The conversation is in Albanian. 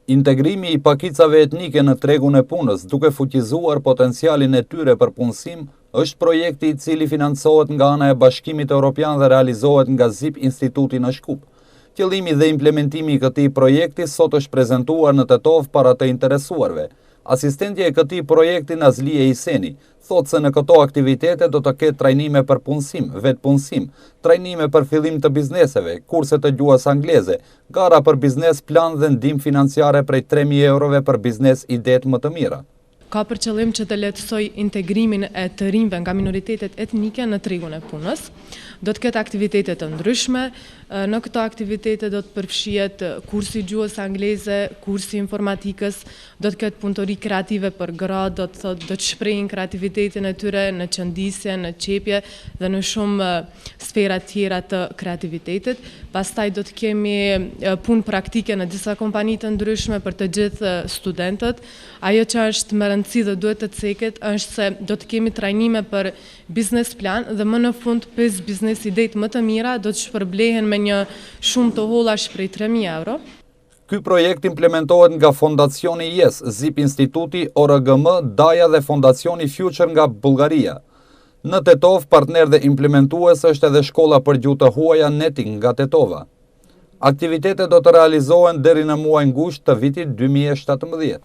Integrimi i pakicave etnike në tregun e punës, duke fuqizuar potencialin e tyre për punësim, është projekti i cili financohet nga ana e Bashkimit Evropian dhe realizohet nga ZIP Instituti në Shkup. Qëllimi dhe implementimi i këtij projekti sot është prezantuar në Tetov para të interesuarve. Asistentja e këtij projekti Nazlie Iseni thotë se në këto aktivitete do të ketë trajnime për punësim, vetpunësim, trajnime për fillim të bizneseve, kurse të gjuhës angleze, gara për biznes plan dhe ndihmë financiare prej 3.000 eurove për biznes idetë më të mira. Ka për qëllim që të lehtësoj integrimin e të rinjve nga minoritetet etnike në tregun e punës. Do të ketë aktivitete të ndryshme, në këto aktivitete do të përfshihet kursi gjuhës angleze, kursi informatikës, do të ketë punëtori kreative për gra, do të shprehin kreativitetin e tyre në qëndisje, në qepje dhe në shumë sfera tjera të kreativitetit. Pastaj do të kemi punë praktike në disa kompani të ndryshme për të gjithë studentët. Ajo që është më rëndësi dhe duhet të ceket është se do të kemi trajnime për biznes plan dhe më në fund 5 biznes idejt më të mira do të shpërblehen me një shumë të hollash prej 3.000 euro. Ky projekt implementohet nga Fondacioni YES, ZIP Instituti, ORGM, DAJA dhe Fondacioni Future nga Bullgaria. Në Tetov, partner dhe implementues është edhe Shkolla për Gjuhë të Huaja Netting nga Tetova. Aktivitetet do të realizohen deri në muajin gusht të vitit 2017.